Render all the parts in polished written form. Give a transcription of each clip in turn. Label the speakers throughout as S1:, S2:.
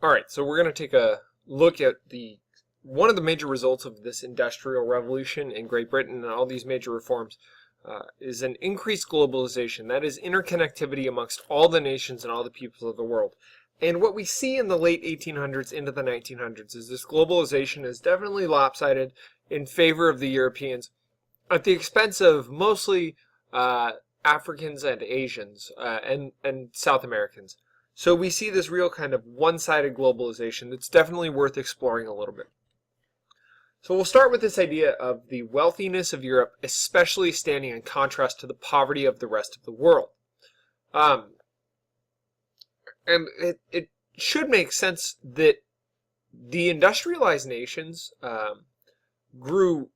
S1: All right, so we're going to take a look at one of the major results of this industrial revolution in Great Britain and all these major reforms is an increased globalization. That is interconnectivity amongst all the nations and all the peoples of the world. And what we see in the late 1800s into the 1900s is this globalization is definitely lopsided in favor of the Europeans at the expense of mostly Africans and Asians and South Americans. So we see this real kind of one-sided globalization that's definitely worth exploring a little bit. So we'll start with this idea of the wealthiness of Europe, especially standing in contrast to the poverty of the rest of the world. And it should make sense that the industrialized nations grew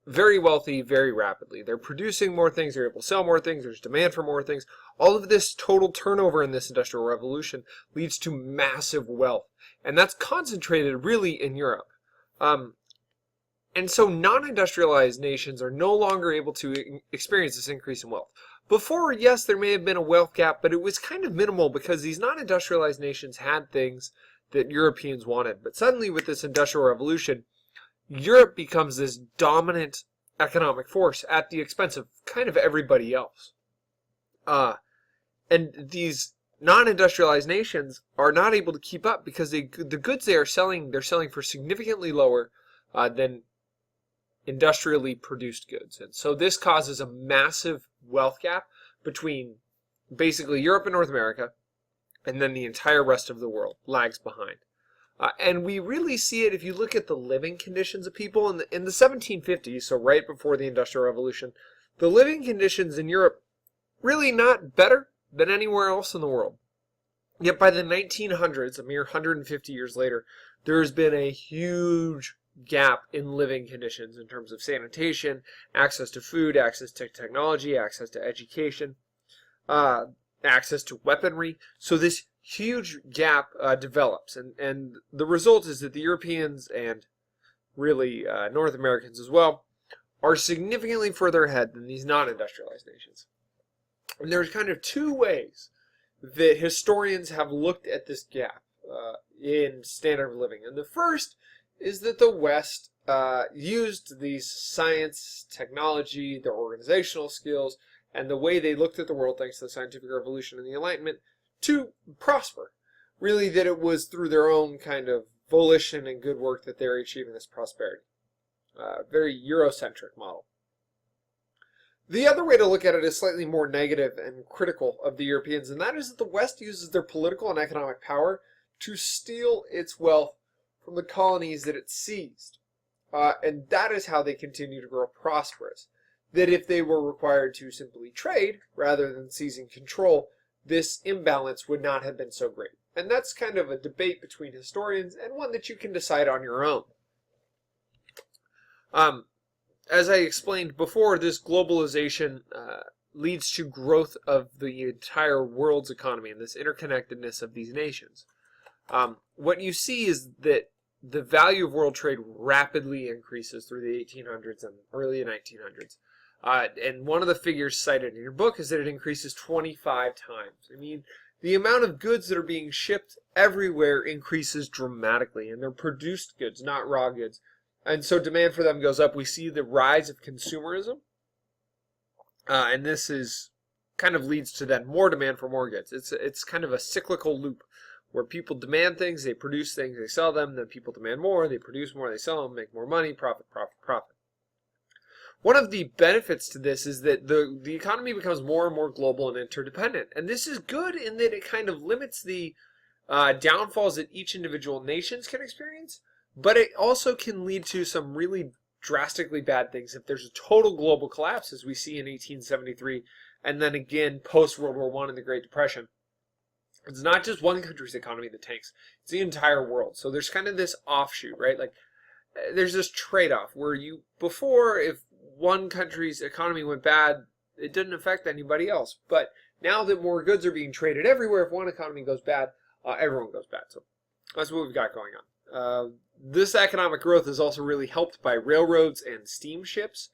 S1: very wealthy very rapidly. They're producing more things, they're able to sell more things, there's demand for more things. All of this total turnover in this industrial revolution leads to massive wealth. And that's concentrated really in Europe. And so non-industrialized nations are no longer able to experience this increase in wealth. Before, yes, there may have been a wealth gap, but it was kind of minimal because these non-industrialized nations had things that Europeans wanted. But suddenly with this industrial revolution, Europe becomes this dominant economic force at the expense of kind of everybody else. And these non-industrialized nations are not able to keep up because the goods they're selling for significantly lower than industrially produced goods. And so this causes a massive wealth gap between basically Europe and North America, and then the entire rest of the world lags behind. And we really see it if you look at the living conditions of people in the 1750s, so right before the Industrial Revolution. The living conditions in Europe really not better than anywhere else in the world. Yet by the 1900s, a mere 150 years later, there has been a huge gap in living conditions in terms of sanitation, access to food, access to technology, access to education, access to weaponry. So this huge gap develops, and the result is that the Europeans and really North Americans as well are significantly further ahead than these non-industrialized nations. And there's kind of two ways that historians have looked at this gap in standard of living. And the first is that the West used these science, technology, their organizational skills, and the way they looked at the world thanks to the scientific revolution and the Enlightenment to prosper. Really that it was through their own kind of volition and good work that they're achieving this prosperity. Very Eurocentric model. The other way to look at it is slightly more negative and critical of the Europeans, and that is that the West uses their political and economic power to steal its wealth from the colonies that it seized. And that is how they continue to grow prosperous. That if they were required to simply trade, rather than seizing control, this imbalance would not have been so great. And that's kind of a debate between historians and one that you can decide on your own. As I explained before, this globalization leads to growth of the entire world's economy and this interconnectedness of these nations. What you see is that the value of world trade rapidly increases through the 1800s and early 1900s. And one of the figures cited in your book is that it increases 25 times. I mean, the amount of goods that are being shipped everywhere increases dramatically, and they're produced goods, not raw goods. And so demand for them goes up. We see the rise of consumerism, and this is kind of leads to then more demand for more goods. It's kind of a cyclical loop where people demand things, they produce things, they sell them, then people demand more, they produce more, they sell them, make more money, profit, profit, profit. One of the benefits to this is that the economy becomes more and more global and interdependent. And this is good in that it kind of limits the downfalls that each individual nations can experience, but it also can lead to some really drastically bad things if there's a total global collapse, as we see in 1873, and then again post-World War I and the Great Depression. It's not just one country's economy that tanks, it's the entire world. So there's kind of this offshoot, right? Like there's this trade-off where before, if one country's economy went bad, it didn't affect anybody else. But now that more goods are being traded everywhere, if one economy goes bad, everyone goes bad. So that's what we've got going on. This economic growth is also really helped by railroads and steamships.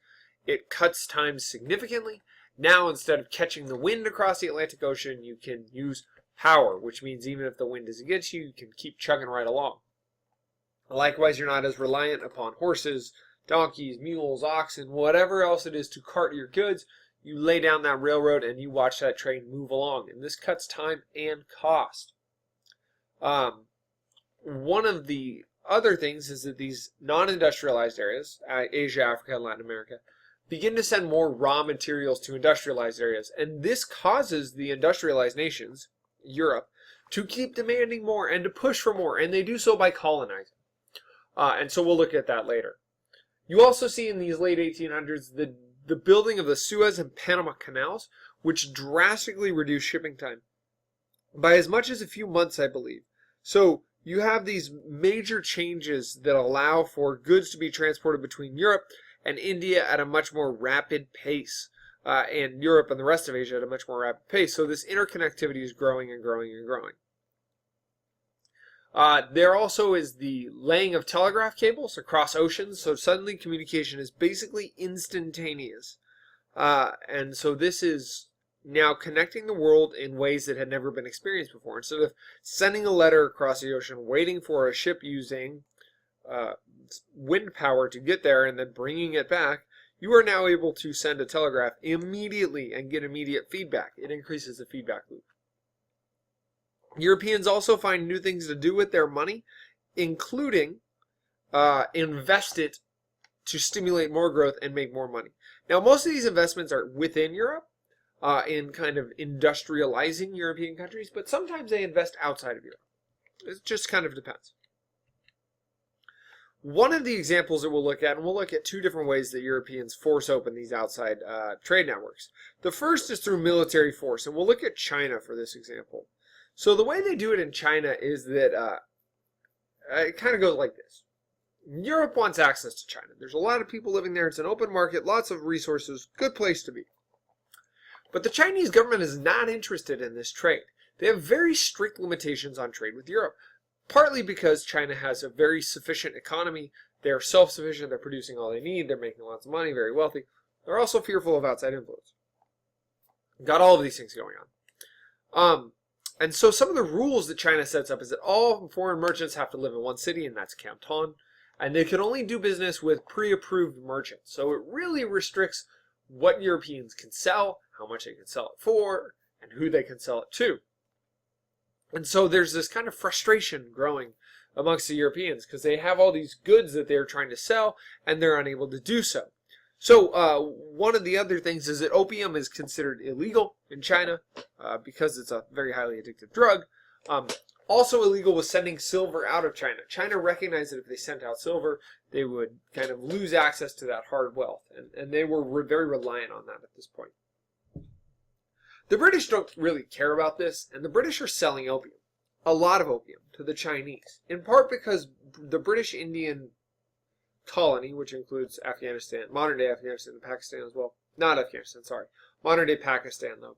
S1: It cuts time significantly. Now, instead of catching the wind across the Atlantic Ocean, you can use power, which means even if the wind is against you, you can keep chugging right along. Likewise, you're not as reliant upon horses, donkeys, mules, oxen, whatever else it is to cart your goods. You lay down that railroad and you watch that train move along, and this cuts time and cost. One of the other things is that these non-industrialized areas, Asia, Africa, and Latin America, begin to send more raw materials to industrialized areas, and this causes the industrialized nations, Europe, to keep demanding more and to push for more, and they do so by colonizing. And so we'll look at that later. You also see in these late 1800s the building of the Suez and Panama canals, which drastically reduced shipping time by as much as a few months, I believe. So you have these major changes that allow for goods to be transported between Europe and India at a much more rapid pace, and Europe and the rest of Asia at a much more rapid pace. So this interconnectivity is growing and growing and growing. There also is the laying of telegraph cables across oceans, so suddenly communication is basically instantaneous. And so this is now connecting the world in ways that had never been experienced before. Instead of sending a letter across the ocean, waiting for a ship using wind power to get there and then bringing it back, you are now able to send a telegraph immediately and get immediate feedback. It increases the feedback loop. Europeans also find new things to do with their money, including invest it to stimulate more growth and make more money. Now, most of these investments are within Europe, in kind of industrializing European countries, but sometimes they invest outside of Europe. It just kind of depends. One of the examples that we'll look at, and we'll look at two different ways that Europeans force open these outside trade networks. The first is through military force, and we'll look at China for this example. So the way they do it in China is that it kind of goes like this. Europe wants access to China. There's a lot of people living there. It's an open market, lots of resources, good place to be. But the Chinese government is not interested in this trade. They have very strict limitations on trade with Europe, partly because China has a very sufficient economy. They're self-sufficient. They're producing all they need. They're making lots of money, very wealthy. They're also fearful of outside influence. Got all of these things going on. And so some of the rules that China sets up is that all foreign merchants have to live in one city, and that's Canton. And they can only do business with pre-approved merchants. So it really restricts what Europeans can sell, how much they can sell it for, and who they can sell it to. And so there's this kind of frustration growing amongst the Europeans because they have all these goods that they're trying to sell, and they're unable to do so. So one of the other things is that opium is considered illegal in China because it's a very highly addictive drug. Also illegal was sending silver out of China. China recognized that if they sent out silver, they would kind of lose access to that hard wealth. And they were very reliant on that at this point. The British don't really care about this, and the British are selling opium, a lot of opium, to the Chinese, in part because the British Indian colony, which includes Afghanistan, modern-day Afghanistan and Pakistan as well. Not Afghanistan, sorry. Modern-day Pakistan, though,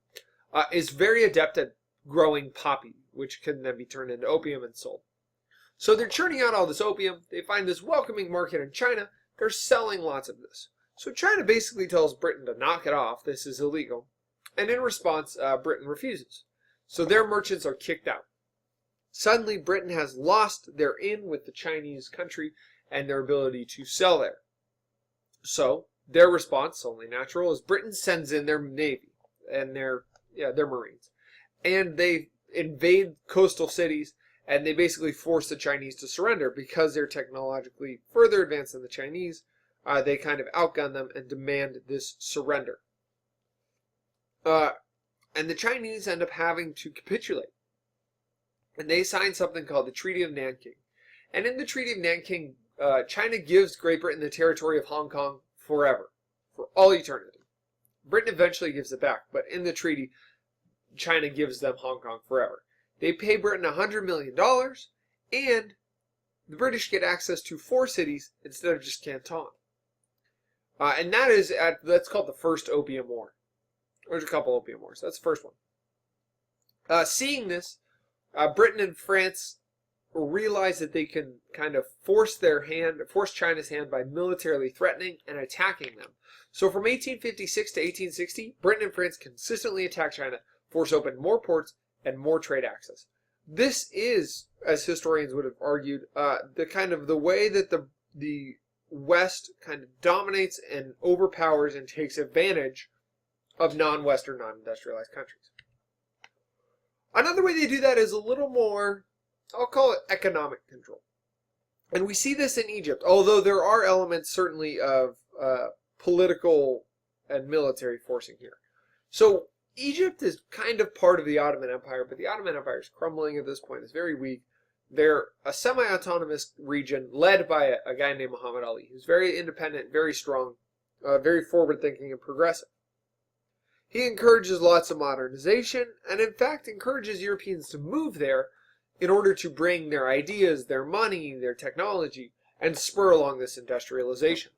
S1: is very adept at growing poppy, which can then be turned into opium and sold. So they're churning out all this opium. They find this welcoming market in China. They're selling lots of this. So China basically tells Britain to knock it off. This is illegal. And in response, Britain refuses. So their merchants are kicked out. Suddenly, Britain has lost their in with the Chinese country and their ability to sell there. So their response, only natural, is Britain sends in their navy and their marines, and they invade coastal cities, and they basically force the Chinese to surrender because they're technologically further advanced than the Chinese. They kind of outgun them and demand this surrender. And the Chinese end up having to capitulate, and they sign something called the Treaty of Nanking. And in the Treaty of Nanking, China gives Great Britain the territory of Hong Kong forever, for all eternity. Britain eventually gives it back, but in the treaty, China gives them Hong Kong forever. They pay Britain $100 million, and the British get access to 4 cities instead of just Canton. And that's called the First Opium War. There's a couple opium wars. That's the first one. Seeing this, Britain and France realize that they can kind of force China's hand by militarily threatening and attacking them. So from 1856 to 1860, Britain and France consistently attack China, force open more ports, and more trade access. This is, as historians would have argued, the way that the West kind of dominates and overpowers and takes advantage of non-Western, non-industrialized countries. Another way they do that is a little more, I'll call it economic control. And we see this in Egypt, although there are elements certainly of political and military forcing here. So Egypt is kind of part of the Ottoman Empire, but the Ottoman Empire is crumbling at this point. It's very weak. They're a semi-autonomous region led by a guy named Muhammad Ali, who's very independent, very strong, very forward-thinking and progressive. He encourages lots of modernization and, in fact, encourages Europeans to move there in order to bring their ideas, their money, their technology, and spur along this industrialization.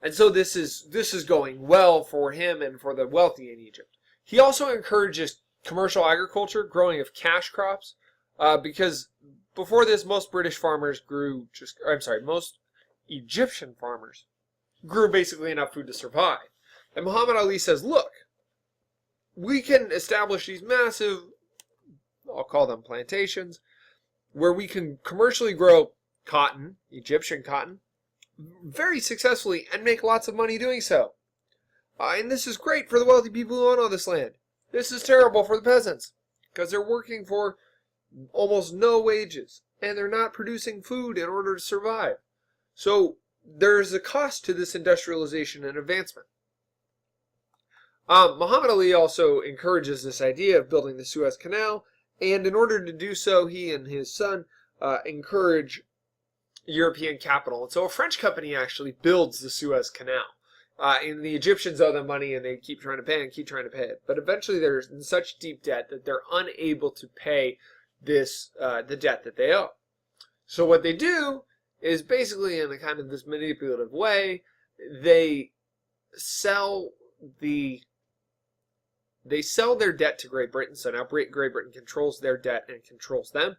S1: And so this is going well for him and for the wealthy in Egypt. He also encourages commercial agriculture, growing of cash crops, because before this, most Egyptian farmers grew basically enough food to survive. And Muhammad Ali says, look, we can establish these massive, I'll call them plantations, where we can commercially grow cotton, Egyptian cotton, very successfully and make lots of money doing so. And this is great for the wealthy people who own all this land. This is terrible for the peasants because they're working for almost no wages and they're not producing food in order to survive. So there's a cost to this industrialization and advancement. Muhammad Ali also encourages this idea of building the Suez Canal, and in order to do so, he and his son encourage European capital. And so a French company actually builds the Suez Canal. And the Egyptians owe them money, and they keep trying to pay and keep trying to pay it. But eventually they're in such deep debt that they're unable to pay this the debt that they owe. So what they do is basically, in a kind of this manipulative way, they sell their debt to Great Britain. So now Great Britain controls their debt and controls them.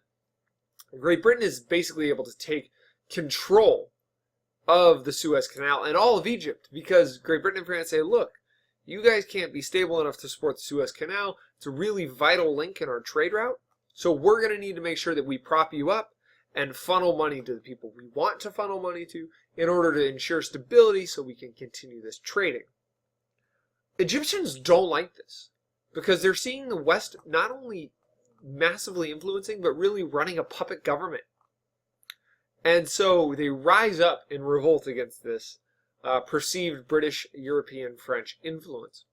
S1: Great Britain is basically able to take control of the Suez Canal and all of Egypt, because Great Britain and France say, look, you guys can't be stable enough to support the Suez Canal. It's a really vital link in our trade route. So we're going to need to make sure that we prop you up and funnel money to the people we want to funnel money to in order to ensure stability so we can continue this trading. Egyptians don't like this because they're seeing the West not only massively influencing, but really running a puppet government. And so they rise up in revolt against this perceived British, European, French influence.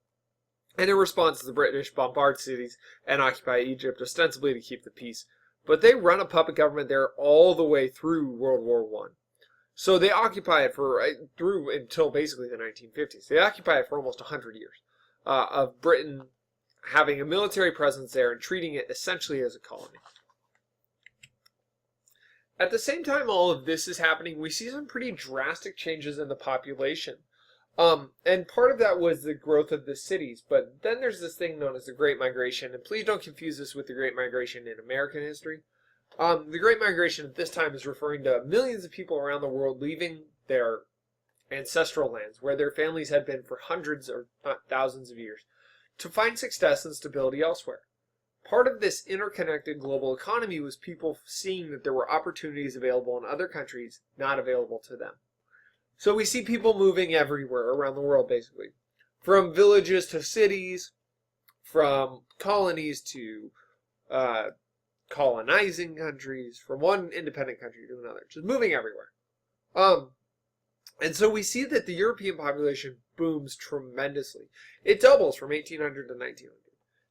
S1: And in response, the British bombard cities and occupy Egypt, ostensibly to keep the peace. But they run a puppet government there all the way through World War I. So they occupy it through until basically the 1950s. They occupy it for almost 100 years of Britain having a military presence there and treating it essentially as a colony. At the same time all of this is happening, we see some pretty drastic changes in the population. And part of that was the growth of the cities. But then there's this thing known as the Great Migration. And please don't confuse this with the Great Migration in American history. The Great Migration at this time is referring to millions of people around the world leaving their ancestral lands, where their families had been for hundreds or not thousands of years, to find success and stability elsewhere. Part of this interconnected global economy was people seeing that there were opportunities available in other countries not available to them. So we see people moving everywhere around the world, basically. From villages to cities, from colonies to colonizing countries, from one independent country to another, just moving everywhere. And so we see that the European population booms tremendously. It doubles from 1800 to 1900.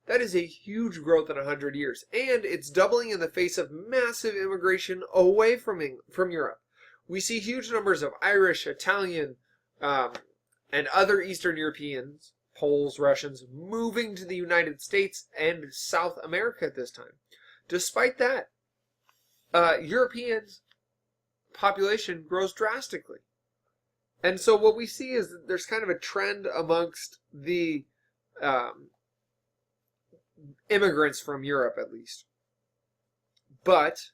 S1: That is a huge growth in 100 years, and it's doubling in the face of massive immigration away from Europe. We see huge numbers of Irish, Italian, and other Eastern Europeans, Poles, Russians, moving to the United States and South America at this time. Despite that, Europeans' population grows drastically. And so what we see is that there's kind of a trend amongst the immigrants from Europe, at least. But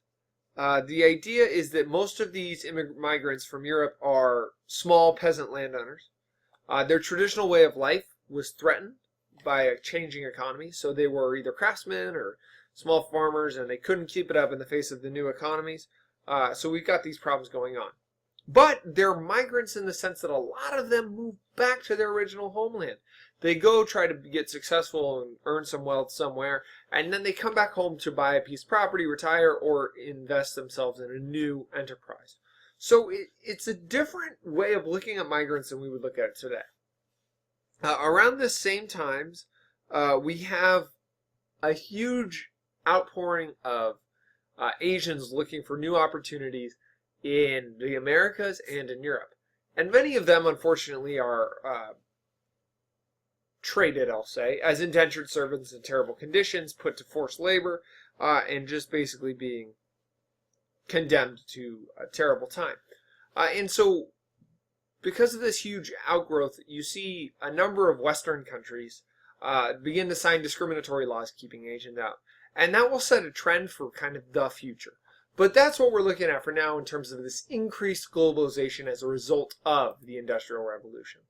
S1: the idea is that most of these migrants from Europe are small peasant landowners. Their traditional way of life was threatened by a changing economy. So they were either craftsmen or small farmers, and they couldn't keep it up in the face of the new economies. So we've got these problems going on. But they're migrants in the sense that a lot of them move back to their original homeland. They go try to get successful and earn some wealth somewhere, and then they come back home to buy a piece of property, retire, or invest themselves in a new enterprise. So it's a different way of looking at migrants than we would look at it today. Around the same times, we have a huge outpouring of Asians looking for new opportunities in the Americas and in Europe. And many of them, unfortunately, are traded, I'll say, as indentured servants in terrible conditions, put to forced labor, and just basically being condemned to a terrible time. And so, because of this huge outgrowth, you see a number of Western countries begin to sign discriminatory laws keeping Asians out. And that will set a trend for kind of the future. But that's what we're looking at for now in terms of this increased globalization as a result of the Industrial Revolution.